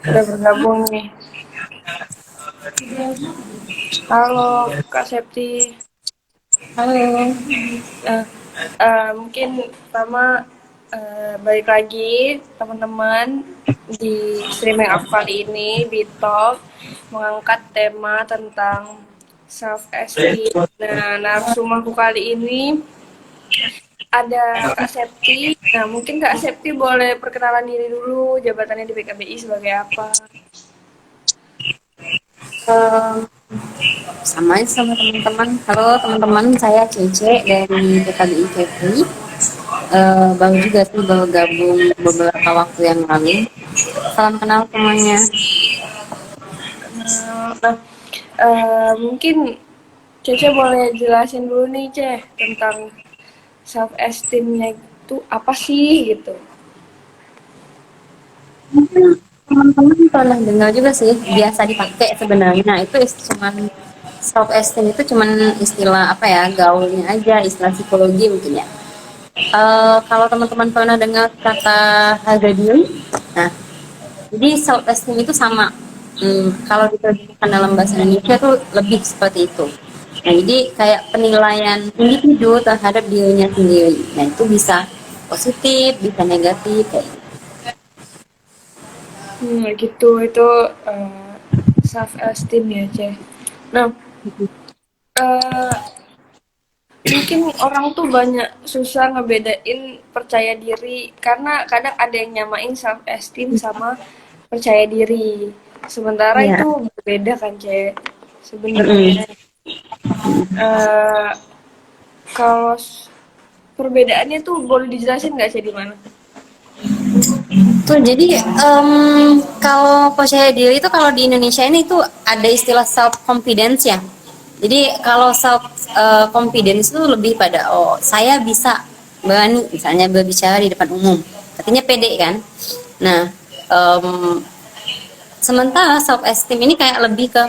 udah bergabung nih. Halo Kak Septi. Halo. Nah, mungkin pertama balik lagi teman-teman di streaming aku kali ini di Talk mengangkat tema tentang self esteem. Nah, narasumberku kali ini ada Kak Septi. Nah, mungkin Kak Septi boleh perkenalan diri dulu, jabatannya di BKBI sebagai apa? Eh, sama teman-teman. Halo teman-teman, saya Cece dari PKBI Kepri. Baru juga sih baru gabung beberapa waktu yang lalu. Salam kenal semuanya. Nah, mungkin Cece boleh jelasin dulu nih, Ceh, tentang self esteemnya itu apa sih gitu. Mungkin teman-teman pernah dengar juga sih, biasa dipakai sebenarnya. Nah, itu cuman self esteem itu cuman istilah apa ya, gaulnya aja, istilah psikologi mungkin ya. Kalau teman-teman pernah dengar kata harga diri, nah jadi self esteem itu sama. Kalau diterjemahkan dalam bahasa Indonesia tuh lebih seperti itu. Nah, jadi kayak penilaian individu terhadap dirinya sendiri. Nah, itu bisa positif, bisa negatif kayak gitu. Gitu, itu self esteem ya, Ceh. Nah, eh, mungkin orang tuh banyak susah ngebedain percaya diri karena kadang ada yang nyamain self esteem sama percaya diri. Sementara Iya. itu berbeda kan, Ceh, Mm-mm. sebenarnya. Eh, Kalau perbedaannya tuh boleh dijelasin nggak sih di mana? Tuh, jadi kalau percaya diri itu kalau di Indonesia ini tuh ada istilah self confidence ya. Jadi kalau self confidence itu lebih pada saya bisa berani misalnya berbicara di depan umum. Artinya pede kan. Nah, em, sementara self esteem ini kayak lebih ke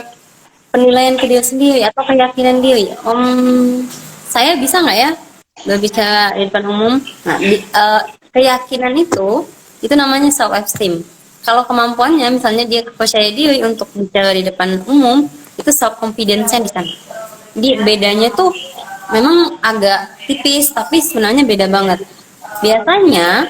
penilaian ke diri sendiri atau keyakinan diri. Saya bisa nggak ya berbicara di depan umum? Nah, keyakinan itu namanya self esteem. Kalau kemampuannya, misalnya dia percaya diri untuk bicara di depan umum, itu self confidence-nya di sana. Jadi bedanya tuh memang agak tipis, tapi sebenarnya beda banget. Biasanya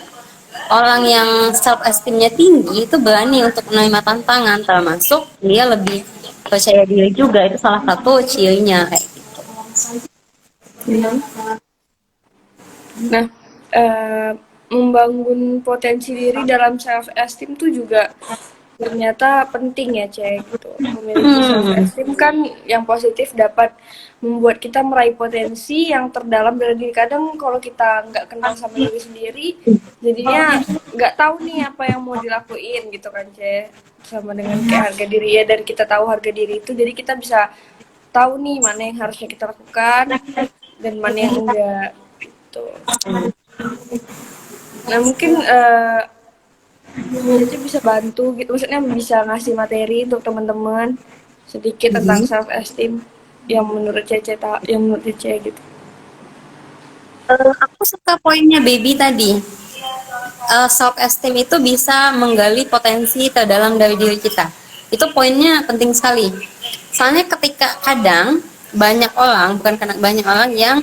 orang yang self esteemnya tinggi itu berani untuk menerima tantangan, termasuk dia lebih percaya diri juga, itu salah satu cirinya kayak gitu. Nah, eh, membangun potensi diri dalam self esteem tuh juga ternyata penting ya, Cek, gitu. Memiliki self Hmm. esteem kan yang positif dapat membuat kita meraih potensi yang terdalam dari diri. Kadang kalau kita nggak kenal sama diri sendiri, jadinya nggak tahu nih apa yang mau dilakuin gitu kan, Cek. Sama dengan kayak harga diri ya, dari kita tahu harga diri itu, jadi kita bisa tahu nih mana yang harusnya kita lakukan dan mana yang enggak gitu. Nah, mungkin Cece bisa bantu gitu, maksudnya bisa ngasih materi untuk teman-teman sedikit tentang self esteem yang menurut Cece yang menurut Cece gitu. Aku suka poinnya Baby tadi. Self esteem itu bisa menggali potensi terdalam dari diri kita. Itu poinnya penting sekali. Soalnya ketika kadang banyak orang, bukan karena banyak orang yang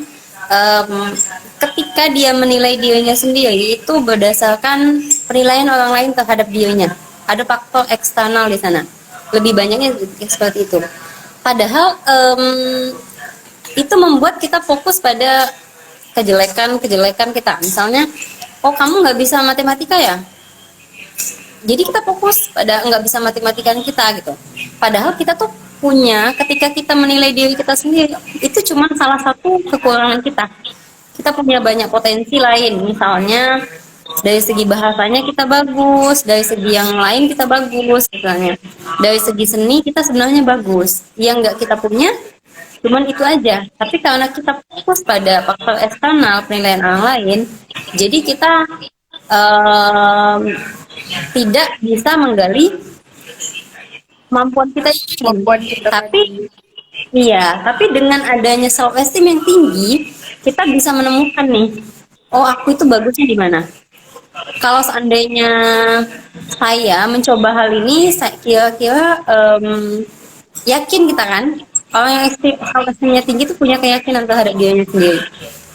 ketika dia menilai dirinya sendiri itu berdasarkan penilaian orang lain terhadap dirinya. Ada faktor eksternal di sana. Lebih banyaknya seperti itu. Padahal itu membuat kita fokus pada kejelekan-kejelekan kita. Misalnya, oh kamu nggak bisa matematika ya? Jadi kita fokus pada nggak bisa matematikan kita gitu. Padahal kita tuh punya, ketika kita menilai diri kita sendiri, itu cuma salah satu kekurangan kita. Kita punya banyak potensi lain, misalnya dari segi bahasanya kita bagus, dari segi yang lain kita bagus, misalnya dari segi seni kita sebenarnya bagus. Yang nggak kita punya cuman itu aja. Tapi karena kita fokus pada faktor eksternal penilaian orang lain, jadi kita em, tidak bisa menggali kemampuan kita ini. Kemampuan kita Tapi tadi. iya, tapi dengan adanya self esteem yang tinggi, kita bisa menemukan nih, oh aku itu bagusnya di mana. kalau seandainya saya mencoba hal ini, saya kira-kira yakin kita kan, orang yang ekspektasinya tinggi itu punya keyakinan terhadap dirinya sendiri,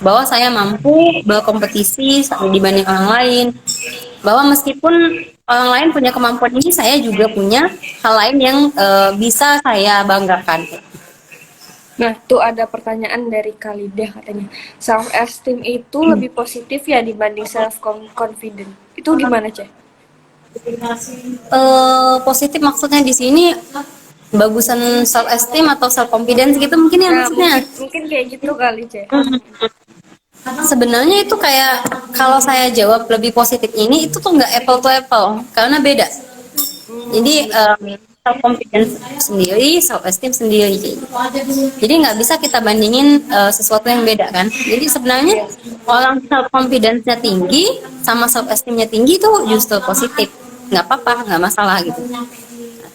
bahwa saya mampu berkompetisi dibanding orang lain, bahwa meskipun orang lain punya kemampuan ini, saya juga punya hal lain yang bisa saya banggakan. Nah, tuh ada pertanyaan dari Kalidah katanya. Self esteem itu lebih positif ya dibanding self confident. Itu gimana, Ceh? Positif maksudnya di sini bagusan self esteem atau self confidence gitu mungkin ya Nah, maksudnya. mungkin kayak gitu kali, Ceh. Sebenarnya itu kayak kalau saya jawab lebih positif ini itu tuh nggak apple to apple karena beda. Jadi self confidence sendiri, self esteem sendiri. Jadi nggak bisa kita bandingin sesuatu yang beda kan. Jadi sebenarnya Iya, orang self confidence-nya tinggi sama self esteem-nya tinggi itu justru positif. Nggak apa-apa, nggak masalah gitu.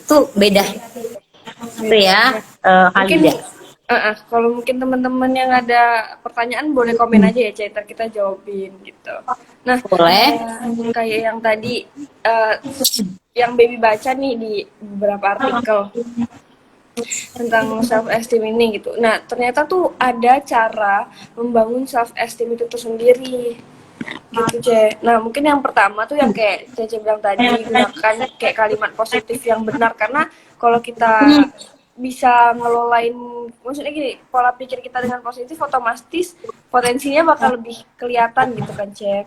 Itu beda. Itu beda. ya Nah, mungkin Halida. kalau mungkin teman-teman yang ada pertanyaan boleh komen aja ya, Ceh. Ntar kita jawabin gitu. Nah, Boleh. kayak yang tadi eh, yang Baby baca nih di beberapa artikel tentang self esteem ini gitu. Nah, ternyata tuh ada cara membangun self esteem itu tersendiri gitu, Ce. Nah, mungkin yang pertama tuh yang kayak Cece bilang tadi, gunakan kayak kalimat positif yang benar karena kalau kita Hmm. bisa ngelolain, maksudnya gini, pola pikir kita dengan positif otomatis potensinya bakal lebih kelihatan gitu kan, Cek.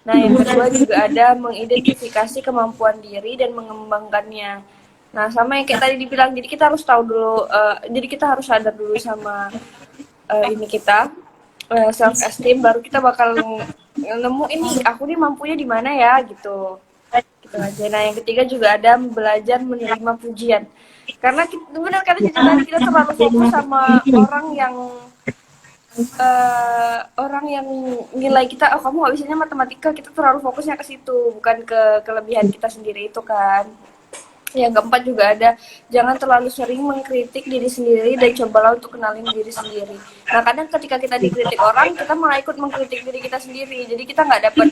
Nah, yang kedua juga ada mengidentifikasi kemampuan diri dan mengembangkannya. Nah, sama yang kayak tadi dibilang, jadi kita harus tahu dulu, jadi kita harus sadar dulu sama ini kita self esteem, baru kita bakal nemu ini aku nih mampunya di mana ya gitu. Gitu aja. Nah, yang ketiga juga ada belajar menerima pujian. Karena kita, benar karena jadi tadi kita terlalu fokus sama orang yang nilai kita, oh kamu nggak bisanya matematika, kita terlalu fokusnya ke situ, bukan ke kelebihan kita sendiri itu kan. Yang keempat juga ada, jangan terlalu sering mengkritik diri sendiri dan cobalah untuk kenalin diri sendiri. Nah, kadang ketika kita dikritik orang, kita malah ikut mengkritik diri kita sendiri. Jadi kita nggak dapat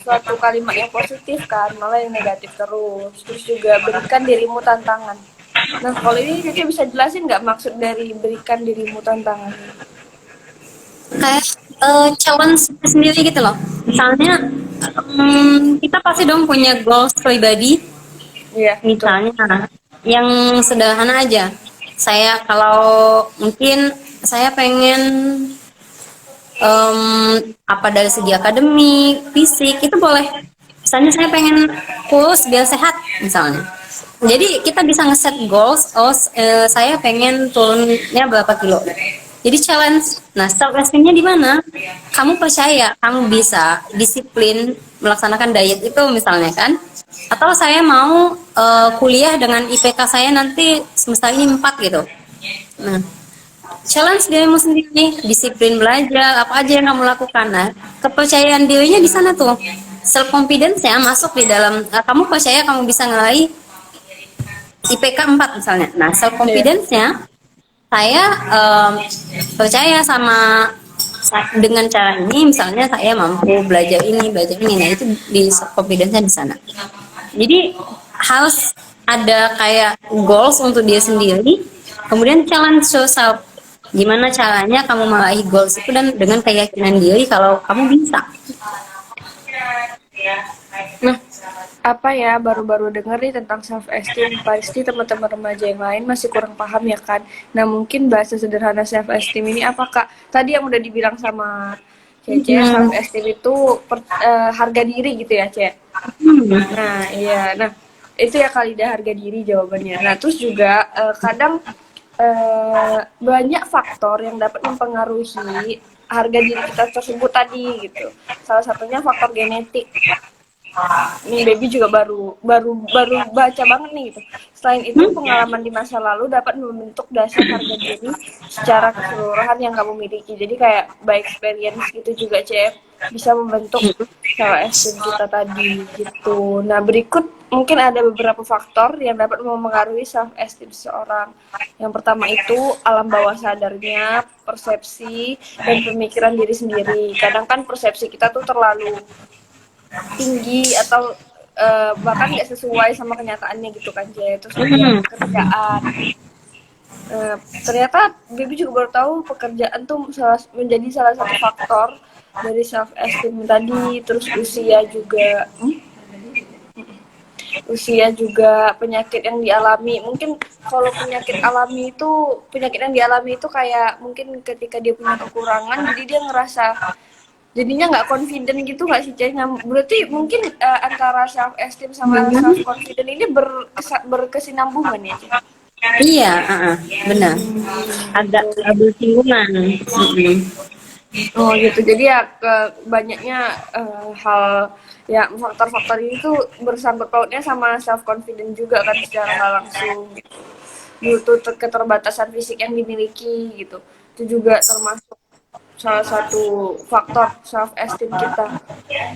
suatu kalimat yang positif kan, malah yang negatif terus. Terus juga berikan dirimu tantangan. Nah, kalau ini Cici bisa jelasin nggak maksud dari berikan dirimu tantangan? Kayak challenge sendiri gitu loh. Misalnya kita pasti dong punya goals pribadi. Iya, betul. Misalnya yang sederhana aja. Saya kalau mungkin saya pengen apa dari segi akademik, fisik itu boleh. Misalnya saya pengen kurus biar sehat misalnya. Jadi kita bisa ngeset goals. Oh, saya pengen turunnya berapa kilo. Jadi challenge. Nah, self esteemnya di mana? Kamu percaya kamu bisa disiplin melaksanakan diet itu misalnya kan? Atau saya mau kuliah dengan IPK saya nanti semester ini 4 gitu. Nah, challenge dirimu sendiri, disiplin belajar, apa aja yang kamu lakukan. Nah, kepercayaan dirinya di sana tuh. Self confidence ya masuk di dalam kamu percaya kamu bisa ngeraih IPK 4 misalnya. Nah, self Iya. confidence-nya saya percaya sama dengan cara ini misalnya saya mampu belajar ini. Nah, itu di self confidence-nya di sana. Jadi harus ada kayak goals untuk dia sendiri, kemudian challenge yourself. Gimana caranya kamu meraih goals itu dan dengan keyakinan diri kalau kamu bisa. Nah, apa ya, baru-baru denger nih tentang self esteem, pasti teman-teman remaja yang lain masih kurang paham ya kan. Nah, mungkin bahasa sederhana self esteem ini apa Kak? Tadi yang udah dibilang sama Cece, self Hmm. esteem itu harga diri gitu ya, Ce. Hmm. Nah, iya. Nah, itu ya kali dah harga diri jawabannya. Nah, terus juga kadang banyak faktor yang dapat mempengaruhi harga diri kita tersebut tadi gitu. Salah satunya faktor genetik. Nih baby juga baru baca banget nih gitu. Selain itu, pengalaman di masa lalu dapat membentuk dasar harga diri secara keseluruhan yang kamu miliki. Jadi kayak by experience gitu juga, Cep, bisa membentuk self esteem kita tadi gitu. Nah, berikut mungkin ada beberapa faktor yang dapat mempengaruhi self esteem seseorang. Yang pertama itu alam bawah sadarnya, persepsi dan pemikiran diri sendiri. Kadang kan persepsi kita tuh terlalu tinggi atau bahkan nggak sesuai sama kenyataannya gitu kan Jay. Terus juga Hmm. pekerjaan. Ternyata Bibi juga baru tahu pekerjaan tuh menjadi salah satu faktor dari self esteem tadi. Terus usia juga, usia juga penyakit yang dialami. Mungkin kalau penyakit yang dialami itu kayak mungkin ketika dia punya kekurangan, jadi dia ngerasa jadinya nggak confident gitu nggak sih Cah? Nah, berarti mungkin antara self esteem sama self confident ini berkesinambungan ya Cah? Iya, benar. Agak Gitu. bersinggungan. Mm-mm. Oh gitu. Jadi ya ke banyaknya hal ya faktor-faktor ini tuh bersangkut pautnya sama self confident juga kan secara nggak langsung. Butuh keterbatasan fisik yang dimiliki gitu. Itu juga termasuk salah satu faktor self esteem kita.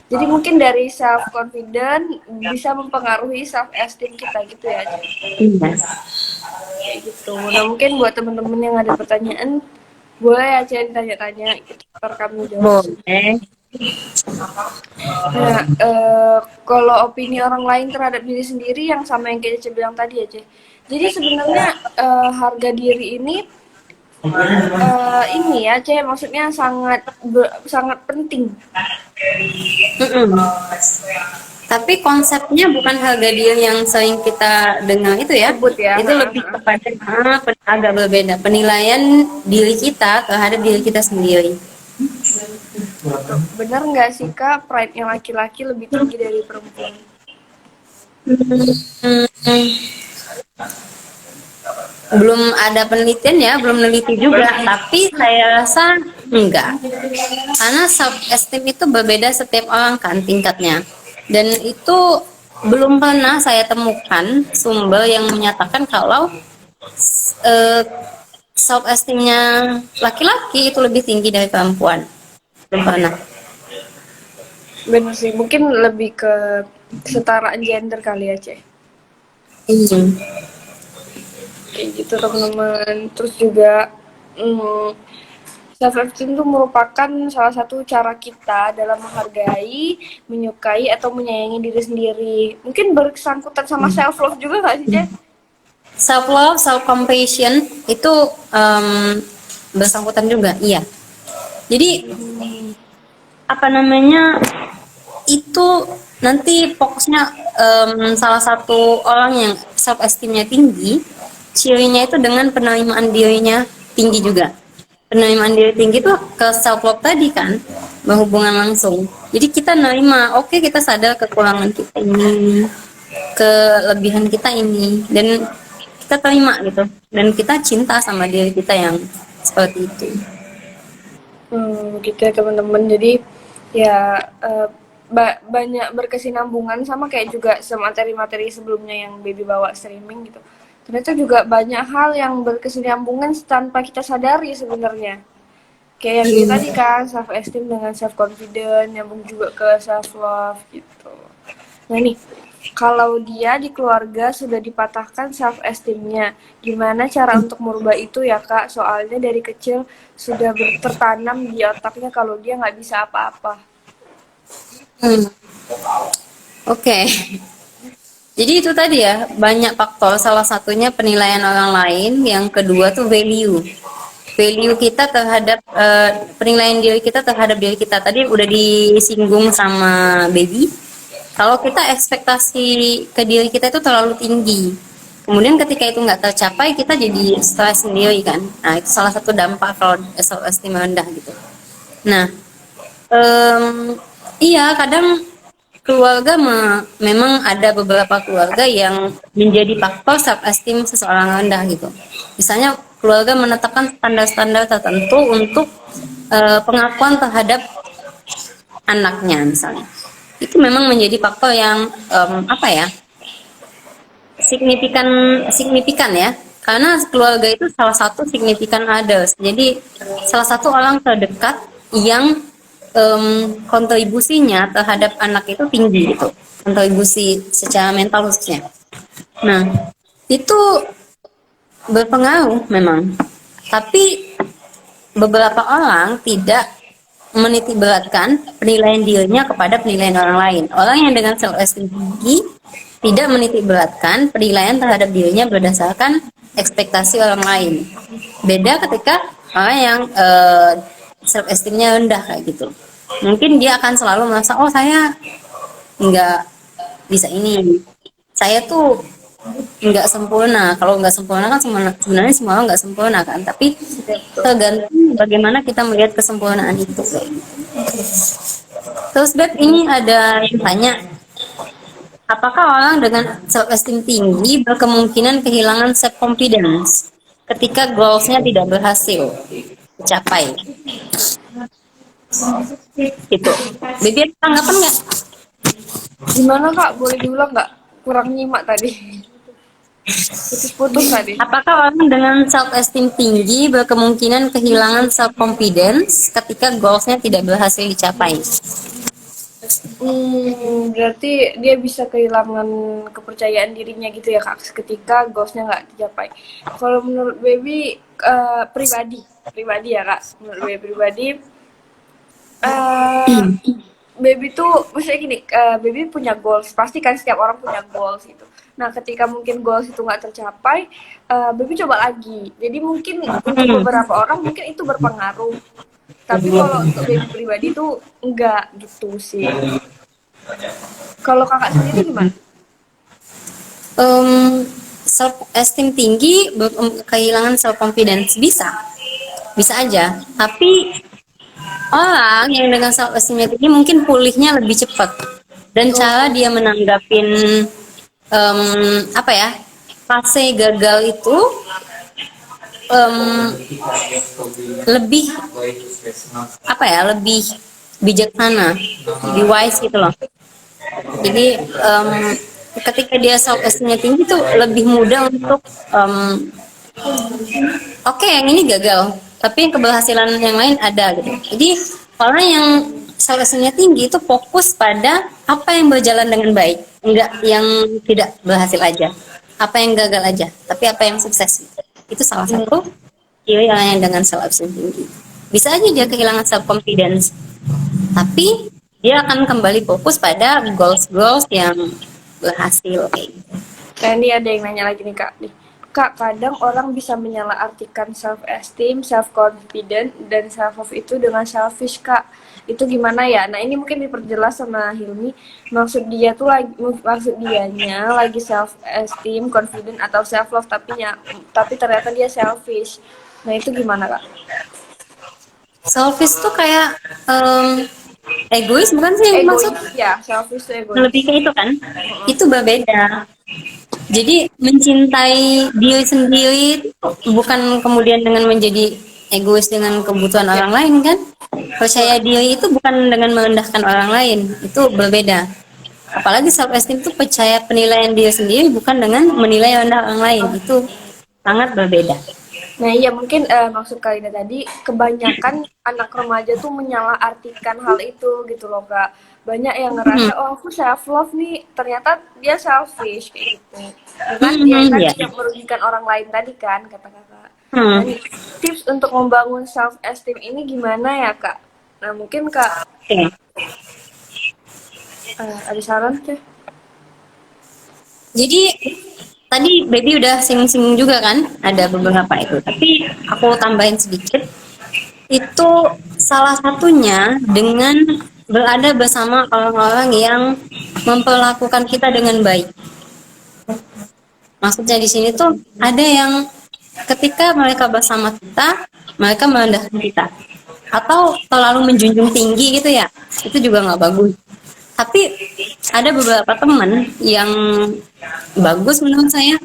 Jadi mungkin dari self confident bisa mempengaruhi self esteem kita gitu ya, Cek. Iya. Kayak gitu. Nah, mungkin buat teman-teman yang ada pertanyaan, boleh ya Cek tanya-tanya gitu. Ntar kami jawab semua. Boleh. Nah, kalau opini orang lain terhadap diri sendiri yang sama yang kayak Cek bilang tadi ya, Cek. Jadi sebenarnya harga diri ini ya, Cek, maksudnya sangat penting. Mm-mm. Tapi konsepnya bukan harga diri yang sering kita dengar itu ya. Sebut ya. Itu lebih kepada agak berbeda. Penilaian diri kita terhadap diri kita sendiri. Benar nggak sih Kak, pride-nya laki-laki lebih tinggi dari perempuan? Hmm, belum ada penelitian ya, belum meneliti juga. Tapi saya rasa enggak. Karena self esteem itu berbeda setiap orang kan tingkatnya. Dan itu belum pernah saya temukan sumber yang menyatakan kalau eh, self esteemnya laki-laki itu lebih tinggi dari perempuan. Belum pernah. Benar sih, mungkin lebih ke kesetaraan gender kali ya, Ceh. Hmm. Kayak gitu teman-teman. Terus juga self esteem itu merupakan salah satu cara kita dalam menghargai, menyukai atau menyayangi diri sendiri. Mungkin bersangkutan sama self love juga nggak sih, Ceh? Self love, self compassion itu bersangkutan juga, iya. Jadi apa namanya itu nanti fokusnya salah satu orang yang self esteemnya tinggi, cirinya itu dengan penerimaan dirinya tinggi juga. Penerimaan diri tinggi tuh ke self love tadi kan berhubungan langsung. Jadi kita nerima, oke kita sadar kekurangan kita ini, kelebihan kita ini, dan kita terima gitu. Dan kita cinta sama diri kita yang seperti itu. Gitu ya teman-teman. Jadi ya banyak berkesinambungan sama kayak juga materi-materi sebelumnya yang Baby bawa streaming gitu. Ternyata juga banyak hal yang berkesinambungan tanpa kita sadari sebenarnya. Kayak yang ini tadi kan self esteem dengan self confidence, nyambung juga ke self love gitu. Nah nih, kalau dia di keluarga sudah dipatahkan self esteemnya, gimana cara untuk merubah itu ya Kak? Soalnya dari kecil sudah tertanam di otaknya kalau dia nggak bisa apa-apa. Hmm. Oke. Jadi itu tadi ya, banyak faktor. Salah satunya penilaian orang lain, yang kedua tuh value. Value kita terhadap penilaian diri kita terhadap diri kita. Tadi udah disinggung sama Baby. Kalau kita ekspektasi ke diri kita itu terlalu tinggi. Kemudian ketika itu nggak tercapai, kita jadi stres sendiri kan. Nah, itu salah satu dampak kalau self esteem rendah gitu. Nah, iya kadang keluarga memang ada beberapa keluarga yang menjadi faktor self esteem seseorang rendah gitu. Misalnya keluarga menetapkan standar-standar tertentu untuk pengakuan terhadap anaknya misalnya. Itu memang menjadi faktor yang apa ya? signifikan signifikan ya. Karena keluarga itu salah satu signifikan others. Jadi salah satu orang terdekat yang kontribusinya terhadap anak itu tinggi gitu, kontribusi secara mental khususnya. Nah, itu berpengaruh memang, tapi beberapa orang tidak menitikberatkan penilaian dirinya kepada penilaian orang lain. Orang yang dengan self esteem tinggi tidak menitikberatkan penilaian terhadap dirinya berdasarkan ekspektasi orang lain. Beda ketika orang yang self esteemnya rendah kayak gitu. Mungkin dia akan selalu merasa, oh saya nggak bisa ini, saya tuh nggak sempurna. Kalau nggak sempurna kan sebenarnya semua orang nggak sempurna kan, tapi tergantung bagaimana kita melihat kesempurnaan itu. Terus Beb, ini ada yang tanya, apakah orang dengan self esteem tinggi berkemungkinan kehilangan self confidence ketika goalsnya tidak berhasil dicapai? Itu Bibi ada tanggapan nggak? Gimana Kak? Boleh diulang nggak? Kurang nyimak tadi. Putus-putus tadi. Apakah orang dengan self esteem tinggi berkemungkinan kehilangan self confidence ketika goalsnya tidak berhasil dicapai? Berarti dia bisa kehilangan kepercayaan dirinya gitu ya Kak, ketika goalsnya nggak dicapai. Kalau menurut Baby pribadi ya Kak, menurut Baby pribadi, eh, Baby tuh maksudnya gini, Baby punya goals, pasti kan setiap orang punya goals gitu. Nah ketika mungkin goals itu nggak tercapai, Baby coba lagi. Jadi mungkin untuk beberapa orang mungkin itu berpengaruh. Tapi kalau untuk Baby pribadi tuh enggak gitu sih. Kalau kakak sendiri gimana? Self esteem tinggi kehilangan self confidence bisa aja, tapi orang yang dengan self esteem tinggi mungkin pulihnya lebih cepat, dan cara dia menanggapin apa ya, fase gagal itu lebih apa ya, lebih bijaksana, lebih wise gitu loh. Jadi ketika dia self esteemnya tinggi tuh lebih mudah untuk oke, yang ini gagal, tapi yang keberhasilan yang lain ada gitu. Jadi orang yang self esteemnya tinggi itu fokus pada apa yang berjalan dengan baik, enggak yang tidak berhasil aja, apa yang gagal aja, tapi apa yang sukses. Itu salah satu ciri orang yang dengan self esteem tinggi. Bisa aja dia kehilangan self confidence, tapi dia akan kembali fokus pada goals yang berhasil kayak gitu. Nah ini ada yang nanya lagi nih Kak. Kak, kadang orang bisa menyalahartikan self-esteem, self-confident, dan self-love itu dengan selfish, Kak. Itu gimana ya? Nah ini mungkin diperjelas sama Hilmi. Maksud dianya lagi self-esteem, confident, atau self-love, tapi ternyata dia selfish. Nah itu gimana, Kak? Selfish tuh kayak egois bukan sih yang maksud? Ya, selfish itu egois. Lebih kayak itu kan? Itu berbeda. Jadi mencintai diri sendiri bukan kemudian dengan menjadi egois dengan kebutuhan orang lain kan? Percaya diri itu bukan dengan merendahkan orang lain, itu berbeda. Apalagi self esteem itu percaya penilaian diri sendiri bukan dengan menilai rendah orang lain, itu sangat berbeda. Nah iya mungkin maksud Kalina tadi kebanyakan anak remaja tuh menyalahartikan hal itu gitu loh Kak. Banyak yang ngerasa oh aku self love nih, ternyata dia selfish kayak gitu. Dengan dia kan yang merugikan orang lain tadi kan kata Kakak. Nah, tips untuk membangun self esteem ini gimana ya Kak? Nah mungkin Kak ada saran Kak? Jadi tadi Baby udah singgung juga kan, ada beberapa itu. Tapi aku tambahin sedikit. Itu salah satunya dengan berada bersama orang-orang yang memperlakukan kita dengan baik. Maksudnya di sini tuh ada yang ketika mereka bersama kita, mereka merendahkan kita. Atau terlalu menjunjung tinggi gitu ya, itu juga nggak bagus. Tapi ada beberapa teman yang bagus menurut saya,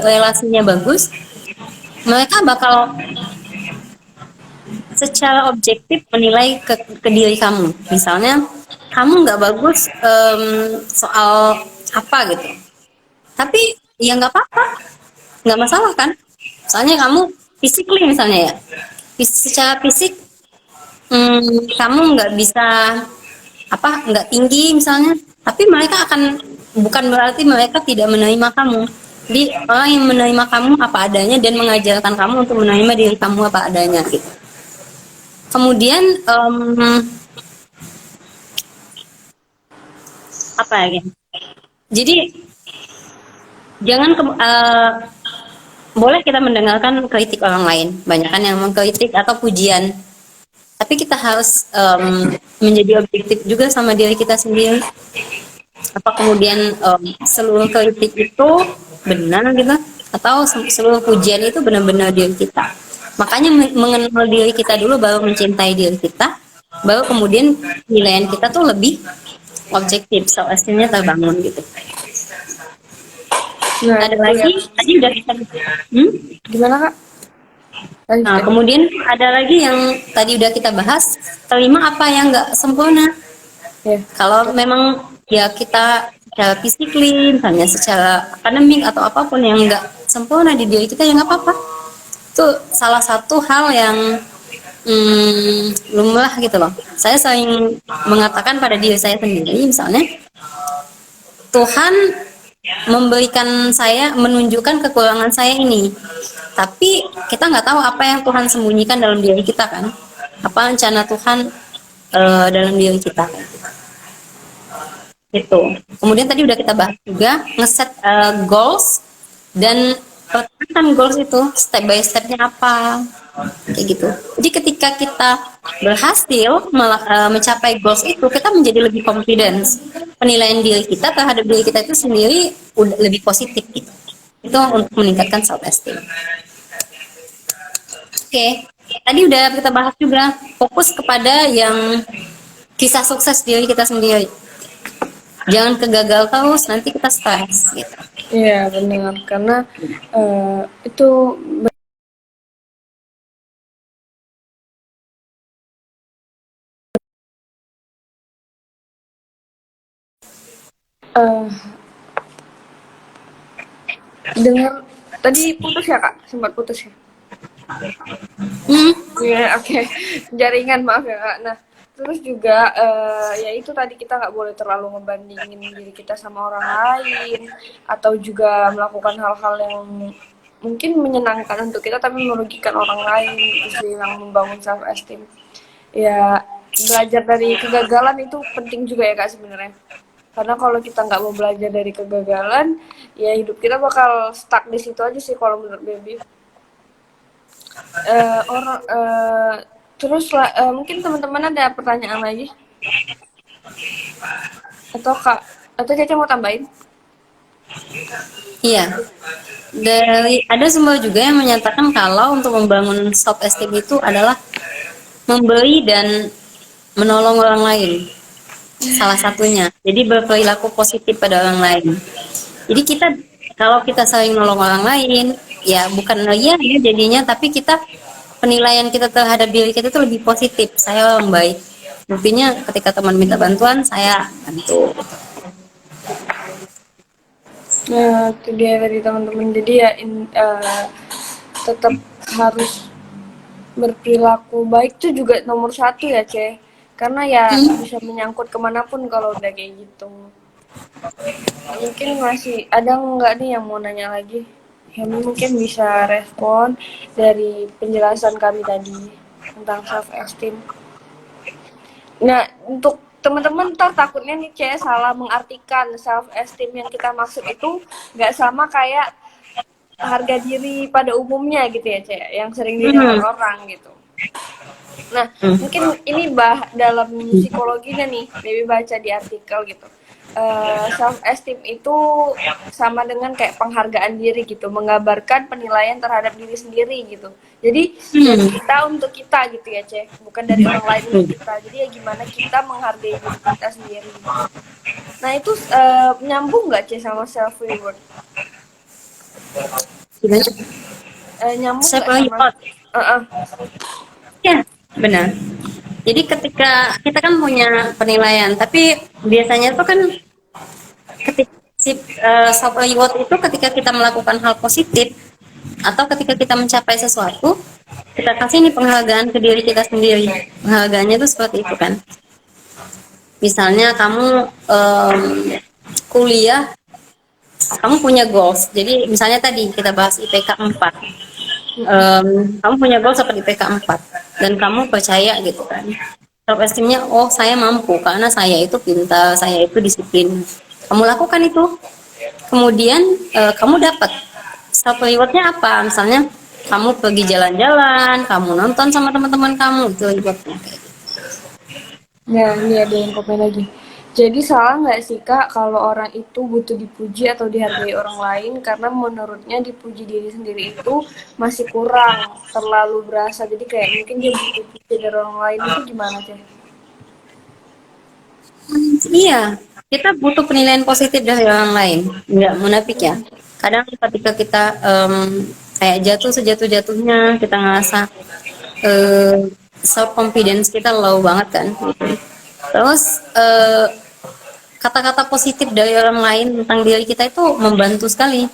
relasinya bagus, mereka bakal secara objektif menilai ke diri kamu. Misalnya kamu nggak bagus soal apa gitu, tapi ya nggak apa-apa, nggak masalah kan. Soalnya kamu physically misalnya ya, secara fisik kamu nggak bisa nggak tinggi misalnya, tapi mereka bukan berarti mereka tidak menerima kamu. Jadi orang yang menerima kamu apa adanya dan mengajarkan kamu untuk menerima diri kamu apa adanya gitu. Kemudian apa lagi? Jadi jangan boleh kita mendengarkan kritik orang lain, banyak kan yang mengkritik atau pujian. Tapi kita harus menjadi objektif juga sama diri kita sendiri. Apa kemudian seluruh kritik itu benar gitu, atau seluruh pujian itu benar-benar diri kita. Makanya mengenal diri kita dulu, baru mencintai diri kita, baru kemudian penilaian kita tuh lebih objektif, self esteemnya terbangun gitu. Nah, Ada itu lagi, yang tadi udah kita, gimana Kak? nah Lanjut. kemudian ada lagi yang tadi udah kita bahas, terima apa yang nggak sempurna. Ya. Kalau memang ya kita secara fisikly, misalnya secara akademik atau apapun yang nggak sempurna di diri kita, ya nggak apa-apa. Itu salah satu hal yang lumrah gitu loh. Saya sering mengatakan pada diri saya sendiri, misalnya Tuhan memberikan saya, menunjukkan kekurangan saya ini, tapi kita nggak tahu apa yang Tuhan sembunyikan dalam diri kita kan, apa rencana Tuhan dalam diri kita kan. Gitu. Kemudian tadi udah kita bahas juga ngeset goals dan pelaksanaan goals itu step by stepnya apa, kayak gitu. Jadi ketika kita berhasil mencapai goals itu, kita menjadi lebih confidence, penilaian diri kita terhadap diri kita itu sendiri udah lebih positif gitu. Itu untuk meningkatkan self esteem. Oke, tadi udah kita bahas juga, fokus kepada yang kisah sukses diri kita sendiri. Jangan kegagal terus, nanti kita stres gitu. Iya benar, karena itu eh, dengar tadi putus ya Kak, sempat putus ya. Iya, oke. Jaringan, maaf ya Kak. Nah, terus juga ya itu tadi, kita nggak boleh terlalu ngebandingin diri kita sama orang lain, atau juga melakukan hal-hal yang mungkin menyenangkan untuk kita tapi merugikan orang lain, itu sih yang membangun self esteem. Ya, belajar dari kegagalan itu penting juga ya Kak sebenarnya. Karena kalau kita nggak mau belajar dari kegagalan, ya hidup kita bakal stuck di situ aja sih kalau menurut Baby. Orang terus mungkin teman-teman ada pertanyaan lagi, atau Kak atau Caca mau tambahin? Iya. Ada sumber juga yang menyatakan kalau untuk membangun self esteem itu adalah memberi dan menolong orang lain. Salah satunya. Jadi berperilaku positif pada orang lain. Jadi kalau kita saling nolong orang lain, ya bukan ria ya jadinya, tapi kita penilaian kita terhadap diri kita itu lebih positif. Saya orang baik. Buktinya ketika teman minta bantuan, saya bantu. Nah, itu dia tadi teman-teman. Jadi ya tetap harus berperilaku baik tuh juga nomor satu ya, Ce. Karena ya bisa menyangkut kemanapun kalau udah kayak gitu. Mungkin masih ada nggak nih yang mau nanya lagi? Kami mungkin bisa respon dari penjelasan kami tadi tentang self esteem. Nah, untuk teman-teman ntar takutnya nih C salah mengartikan self esteem yang kita maksud itu nggak sama kayak harga diri pada umumnya gitu ya C, yang sering didengar orang gitu. Nah, mungkin ini dalam psikologinya nih, Baby baca di artikel gitu. Self esteem itu sama dengan kayak penghargaan diri gitu, menggambarkan penilaian terhadap diri sendiri gitu. Jadi dari kita untuk kita gitu ya, Ceh, bukan dari orang lain untuk kita. Jadi ya gimana kita menghargai diri kita sendiri. Gitu. Nah itu nyambung nggak Ceh sama self reward? Nyambung nggak sama? Ya, benar. Jadi ketika kita kan punya penilaian, tapi biasanya tuh kan ketika self reward itu ketika kita melakukan hal positif atau ketika kita mencapai sesuatu, kita kasih nih penghargaan ke diri kita sendiri. Penghargaannya tuh seperti itu kan. Misalnya kamu kuliah, kamu punya goals. Jadi misalnya tadi kita bahas IPK 4. Kamu punya goals seperti IPK 4. dan kamu percaya gitu kan. Self esteemnya, oh saya mampu karena saya itu pintar, saya itu disiplin. Kamu lakukan itu, kemudian kamu dapat self rewardnya apa? Misalnya kamu pergi jalan-jalan, kamu nonton sama teman-teman kamu, itu rewardnya. Nah, ini ada yang komen lagi. Jadi salah nggak sih Kak kalau orang itu butuh dipuji atau dihargai orang lain karena menurutnya dipuji diri sendiri itu masih kurang, terlalu berasa. Jadi kayak mungkin dia butuh puji dari orang lain itu gimana sih? Iya, kita butuh penilaian positif dari orang lain, nggak munafik ya. Kadang ketika kita kayak jatuh sejatuh-jatuhnya, kita ngerasa self confidence kita low banget kan. Terus kata-kata positif dari orang lain tentang diri kita itu membantu sekali.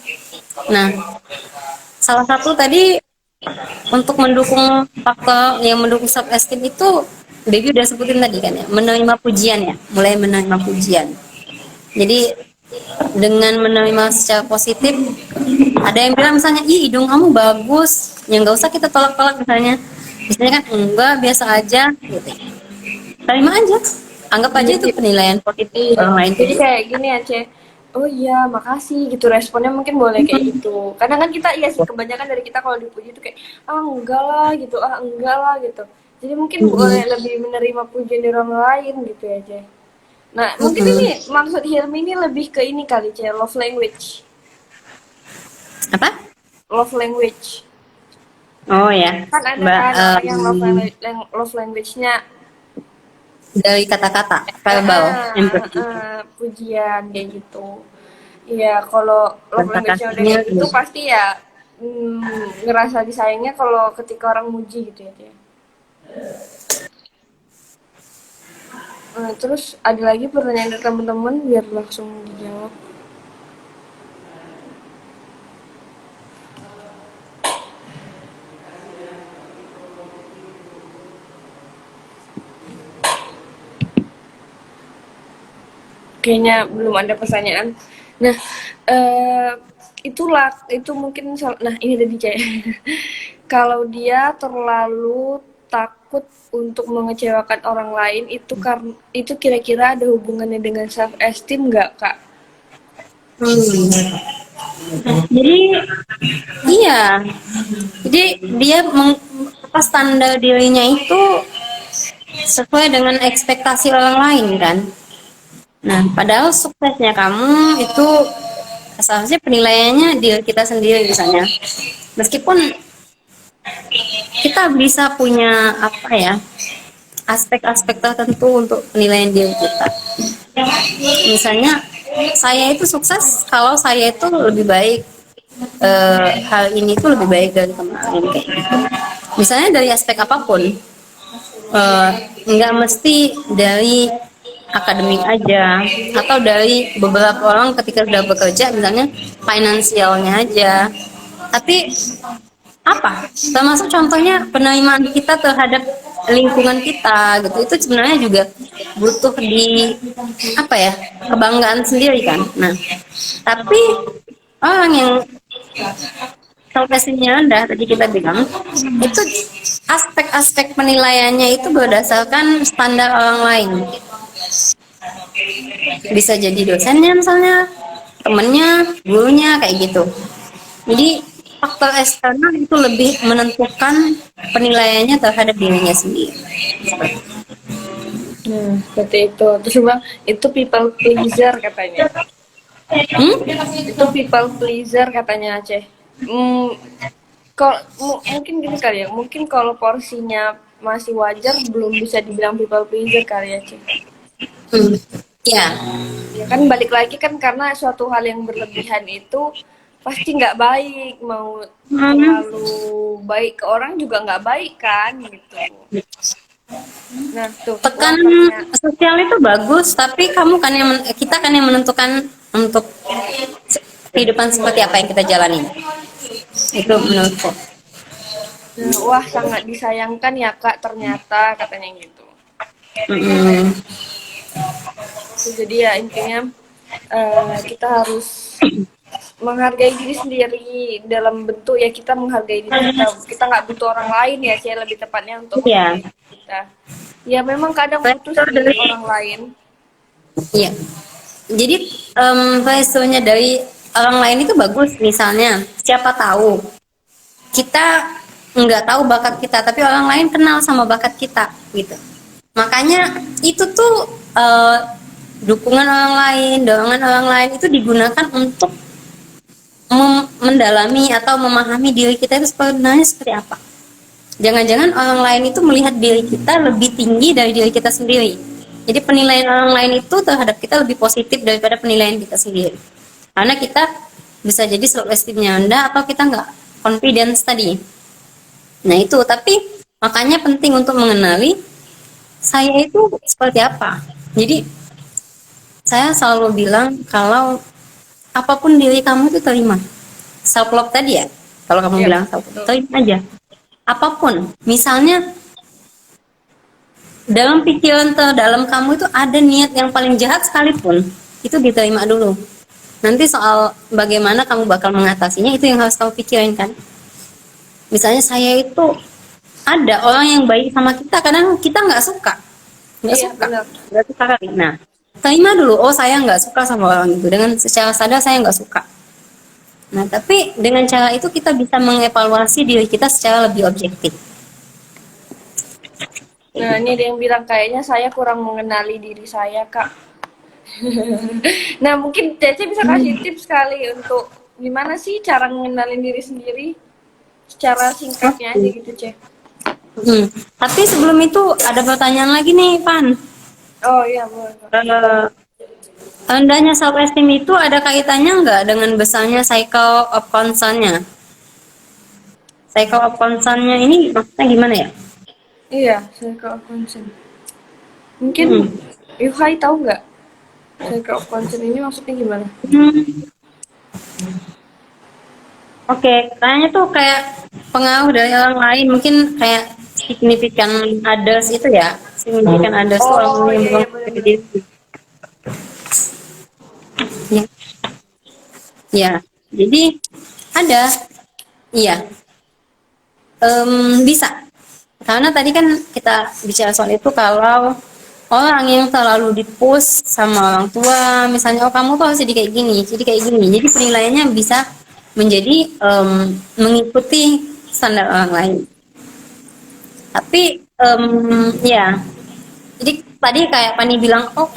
Nah, salah satu tadi untuk mendukung faktor yang mendukung self esteem itu Baby udah sebutin tadi kan ya, menerima pujian ya, mulai menerima pujian. Jadi dengan menerima secara positif, ada yang bilang misalnya, ih hidung kamu bagus, ya nggak usah kita tolak-tolak misalnya. Misalnya kan enggak, biasa aja, gitu. Terima aja, anggap aja itu Jadi penilaian positif iya, orang lain ke jadi kita. kayak gini ya, Ce. Oh iya, makasih gitu. Responnya mungkin boleh kayak gitu. Kadang kan kita iya sih kebanyakan dari kita kalau dipuji itu kayak ah enggak lah gitu, ah enggak lah gitu. Jadi mungkin boleh lebih menerima pujian dari orang lain gitu ya, Ce. Nah, mungkin ini maksud Hilmi ini lebih ke ini kali, Ce, love language. Apa? Love language. Oh ya, Kan ada Mbak, kan orang yang love language-nya dari kata-kata, verbal, empathy. pujian kayak gitu. Iya, kalau love Kata language-nya udah kasihnya, kayak gitu pasti ya ngerasa disayangnya kalau ketika orang muji gitu ya dia. Terus ada lagi pertanyaan dari teman-teman biar langsung dijawab. Kayaknya belum ada pertanyaan. Nah, itulah itu mungkin nah ini tadi Cek. Kalau dia terlalu takut untuk mengecewakan orang lain itu karena itu kira-kira ada hubungannya dengan self esteem nggak Kak? jadi iya, jadi dia apa standar dirinya itu sesuai dengan ekspektasi orang lain kan. Nah, padahal suksesnya kamu itu seharusnya penilaiannya diri kita sendiri misalnya. Meskipun kita bisa punya apa ya, aspek-aspek tertentu untuk penilaian diri kita. Misalnya saya itu sukses kalau saya itu lebih baik, hal ini tuh lebih baik dari kemarin kayak gitu. Misalnya dari aspek apapun, eh, nggak mesti dari akademik aja atau dari beberapa orang ketika sudah bekerja misalnya finansialnya aja, tapi apa termasuk contohnya penerimaan kita terhadap lingkungan kita gitu, itu sebenarnya juga butuh di apa ya, kebanggaan sendiri kan. Nah, tapi orang yang self-esteemnya rendah tadi kita bilang itu aspek-aspek penilaiannya itu berdasarkan standar orang lain, bisa jadi dosennya misalnya, temennya, gurunya kayak gitu. Jadi faktor eksternal itu lebih menentukan penilaiannya terhadap dirinya sendiri. Seperti itu. Terus bilang itu people pleaser katanya. Itu people pleaser katanya Aceh. Kalau mungkin gini kali ya, mungkin kalau porsinya masih wajar belum bisa dibilang people pleaser kali ya Aceh. Ya, Ya kan balik lagi kan karena suatu hal yang berlebihan itu pasti nggak baik, mau terlalu baik ke orang juga nggak baik kan gitu. Nah tuh, wah tekanan katanya sosial itu bagus, tapi kamu kan yang kita kan yang menentukan untuk kehidupan seperti apa yang kita jalani. Itu menurutku. wah sangat disayangkan ya kak ternyata katanya gitu. Mm-mm. Jadi ya intinya kita harus menghargai diri sendiri dalam bentuk ya kita menghargai diri kita. Kita nggak butuh orang lain ya, saya lebih tepatnya untuk Iya. menghargai diri kita. Ya memang kadang butuh Pressure sih dari orang lain. Iya. Jadi pressure-nya dari orang lain itu bagus. Misalnya, siapa tahu kita nggak tahu bakat kita, tapi orang lain kenal sama bakat kita, gitu. Makanya itu tuh dukungan orang lain, dorongan orang lain itu digunakan untuk mendalami atau memahami diri kita itu sebenarnya seperti apa. Jangan-jangan orang lain itu melihat diri kita lebih tinggi dari diri kita sendiri. Jadi penilaian orang lain itu terhadap kita lebih positif daripada penilaian kita sendiri. Karena kita bisa jadi self esteemnya rendah atau kita nggak confidence tadi. Nah itu, tapi makanya penting untuk mengenali saya itu seperti apa. Jadi saya selalu bilang kalau apapun diri kamu itu terima. Self love tadi ya. Kalau kamu Ya, bilang self love, betul. terima aja. Apapun. Misalnya dalam pikiran terdalam kamu itu ada niat yang paling jahat sekalipun, itu diterima dulu. Nanti soal bagaimana kamu bakal mengatasinya itu yang harus kamu pikirin kan. Misalnya saya itu ada orang yang baik sama kita, kadang kita nggak Iya, suka, benar. nggak suka kali. Nah, terima dulu. Oh saya nggak suka sama orang itu. Dengan secara sadar saya nggak suka. Nah, tapi dengan cara itu kita bisa mengevaluasi diri kita secara lebih objektif. Nah, ini ada yang bilang kayaknya saya kurang mengenali diri saya, Kak. Nah, mungkin Cece bisa kasih tips kali untuk gimana sih cara mengenalin diri sendiri secara singkatnya aja Oke. gitu, Ce. Tapi sebelum itu ada pertanyaan lagi nih, Pan. Oh iya, boleh, Kak. Eh, Rendahnya self esteem itu ada kaitannya nggak dengan besarnya cycle of concern-nya? Cycle of concern-nya ini maksudnya gimana ya? Iya, circle of concern. Mungkin Hmm. Yuhai tahu nggak circle of concern ini maksudnya gimana? Hmm. Oke, kayaknya tuh kayak pengaruh dari orang lain, mungkin kayak significant others itu ya. Significant others tuh orang Oh yang iya, belum iya benar-benar. diri. Ya, ya. Jadi ada, iya. Bisa. Karena tadi kan kita bicara soal itu kalau orang yang terlalu dipush sama orang tua, misalnya oh kamu tuh harus jadi kayak gini, jadi penilaiannya bisa menjadi mengikuti standar orang lain. Tapi ya, jadi tadi kayak Pani bilang, oh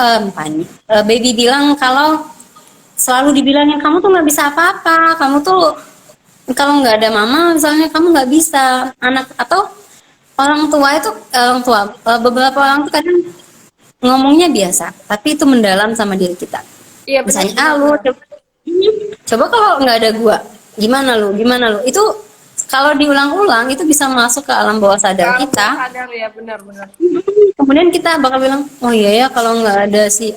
Baby bilang kalau selalu dibilangin kamu tuh nggak bisa apa-apa, kamu tuh kalau nggak ada mama misalnya kamu nggak bisa anak atau orang tua itu orang tua beberapa orang tuh kadang ngomongnya biasa tapi itu mendalam sama diri kita. Iya benar Misalnya benar lu benar. coba kalau nggak ada gua gimana lu itu kalau diulang-ulang itu bisa masuk ke alam bawah sadar Alam bawah kita. sadar ya benar-benar. Kemudian kita bakal bilang oh iya ya kalau nggak ada si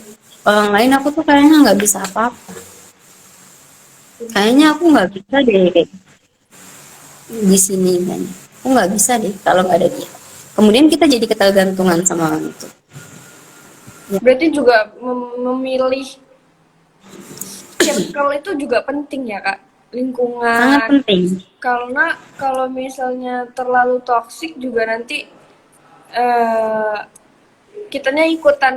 orang lain aku tuh kayaknya nggak bisa apa-apa, kayaknya aku nggak bisa deh kayak di sini kan, aku nggak bisa deh kalau nggak ada dia. Kemudian kita jadi ketergantungan sama orang itu. Berarti juga memilih circle itu juga penting ya Kak, Sangat lingkungan. penting. Karena kalau misalnya terlalu toksik juga nanti eh, kitanya ikutan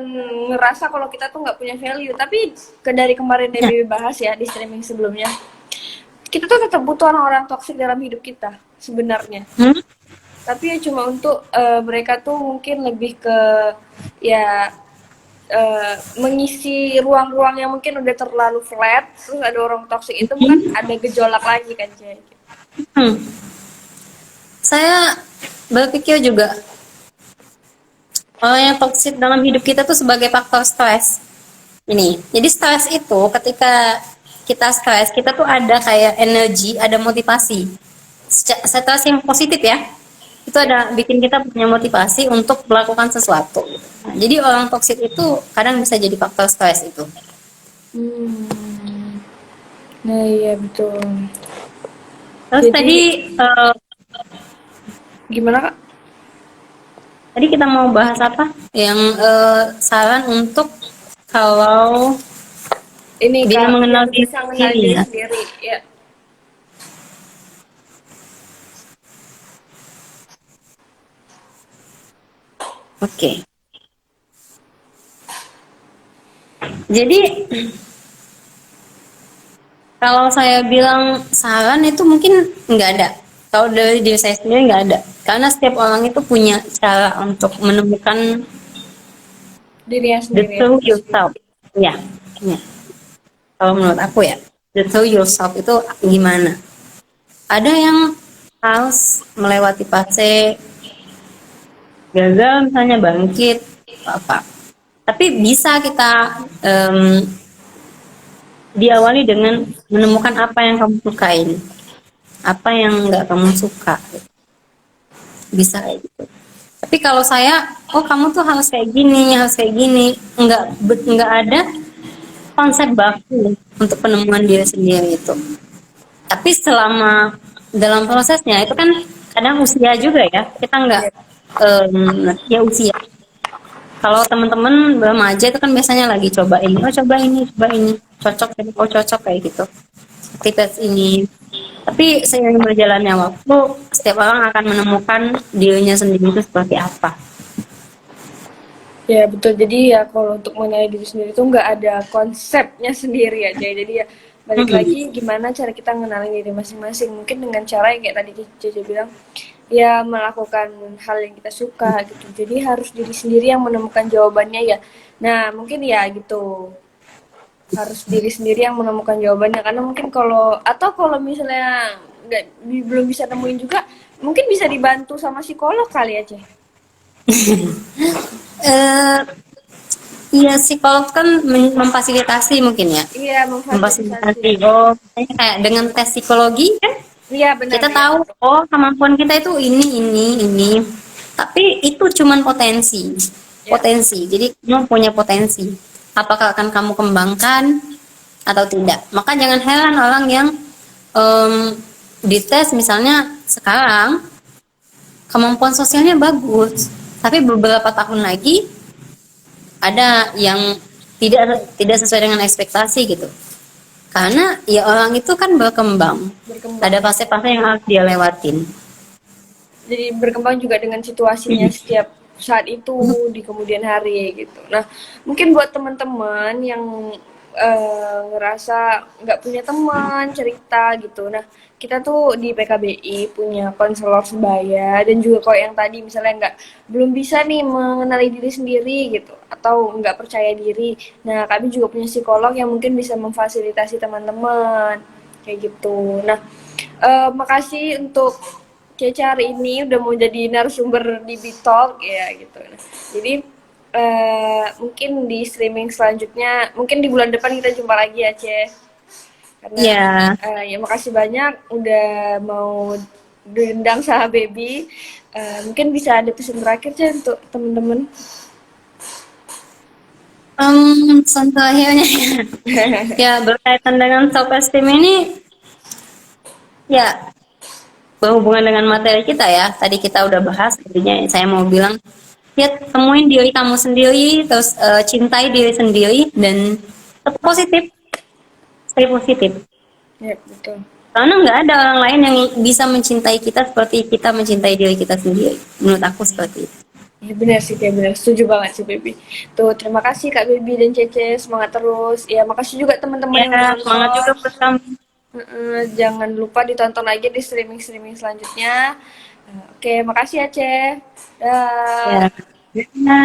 ngerasa kalau kita tuh nggak punya value. Tapi dari kemarin Ya. Debbie bahas ya di streaming sebelumnya, kita tuh tetap butuh orang-orang toksik dalam hidup kita sebenarnya. Hmm? Tapi ya cuma untuk mereka tuh mungkin lebih ke ya mengisi ruang-ruang yang mungkin udah terlalu flat, terus ada orang toksik itu kan ada gejolak lagi kan, Cek. Hmm. Saya berpikir juga orang yang toksik dalam hidup kita tuh sebagai faktor stres. Ini, jadi stres itu ketika kita stres, kita tuh ada kayak energi, ada motivasi. Stres yang positif ya, itu ada bikin kita punya motivasi untuk melakukan sesuatu. Nah, jadi orang toksik itu kadang bisa jadi faktor stres itu. Hmm. Nah iya betul. Terus Jadi gimana Kak? tadi kita mau bahas apa? Yang saran untuk kalau ini Bila Kak, mengenal biar diri bisa mengenal sendiri diri ya. sendiri. Ya, Oke. Jadi kalau saya bilang saran itu mungkin nggak ada. Kalau dari diri saya sendiri nggak ada. Karena setiap orang itu punya cara untuk menemukan dirinya the sendiri ya. true yourself. Ya, ya. Kalau menurut aku ya, the true yourself itu gimana? Ada yang harus melewati fase gagal misalnya bangkit apa. Tapi bisa kita diawali dengan menemukan apa yang kamu sukain, apa yang nggak kamu suka, bisa kayak gitu. Tapi kalau saya, oh kamu tuh harus kayak gini, nggak ada konsep baku untuk penemuan diri sendiri itu. Tapi selama dalam prosesnya itu kan kadang usia juga ya, kita nggak Ya, ya usia. Kalau teman-teman remaja itu kan biasanya lagi coba ini, oh coba ini, cocok, oh cocok kayak gitu. Seperti tes ini. Tapi seiring berjalannya waktu, setiap orang akan menemukan dirinya sendiri itu seperti apa. ya betul. Jadi ya kalau untuk mengenali diri sendiri itu nggak ada konsepnya sendiri aja. Jadi ya balik Mhm. lagi gimana cara kita mengenali diri masing-masing. Mungkin dengan cara yang kayak tadi Cici bilang, ya melakukan hal yang kita suka gitu. Jadi harus diri sendiri yang menemukan jawabannya ya. Nah mungkin ya gitu. Harus diri sendiri yang menemukan jawabannya karena mungkin kalau atau kalau misalnya nggak belum bisa nemuin juga mungkin bisa dibantu sama psikolog kali aja. Eh, iya psikolog kan memfasilitasi mungkin ya, Iya memfasilitasi. memfasilitasi. Oh, misalnya kayak dengan tes psikologi kan Iya benar kita ya. tahu oh kemampuan kita itu ini. Tapi itu cuman potensi, Ya, Jadi kamu punya potensi. Apakah akan kamu kembangkan atau tidak? Maka jangan heran orang yang em, dites misalnya sekarang kemampuan sosialnya bagus, tapi beberapa tahun lagi ada yang tidak sesuai dengan ekspektasi gitu. Karena ya orang itu kan berkembang, berkembang. ada fase-fase yang harus dia lewatin. Jadi berkembang juga dengan situasinya setiap saat itu di kemudian hari gitu. Nah, mungkin buat teman-teman yang ngerasa nggak punya teman cerita gitu. Nah, kita tuh di PKBI punya konselor sebaya dan juga kok yang tadi misalnya nggak belum bisa nih mengenali diri sendiri gitu atau nggak percaya diri. Nah, kami juga punya psikolog yang mungkin bisa memfasilitasi teman-teman kayak gitu. Nah, makasih untuk Cece hari ini udah mau jadi narasumber di Bitalk ya gitu. Nah, jadi mungkin di streaming selanjutnya, mungkin di bulan depan kita jumpa lagi ya, Ce. Karena Ya, ya makasih banyak udah mau diundang sama Baby. Mungkin bisa ada pesan terakhir, Ce, untuk temen-temen. contohnya ya berkaitan dengan self esteem ini ya berhubungan dengan materi kita ya. Tadi kita udah bahas, intinya saya mau bilang ya temuin diri kamu sendiri, terus cintai diri sendiri dan tetap positif, stay positif. Ya, betul. Karena nggak ada orang lain yang bisa mencintai kita seperti kita mencintai diri kita sendiri. Menurut aku seperti itu. Ya benar sih, kayak benar. Setuju banget sih, Baby. Tuh, terima kasih Kak Baby dan Cece. Semangat terus. Ya, makasih juga teman-teman Ya, yang udah semangat juga nonton. buat kamu. Jangan lupa ditonton lagi di streaming-streaming selanjutnya. Oke, makasih ya, Ce. Dah. Ya. Ya.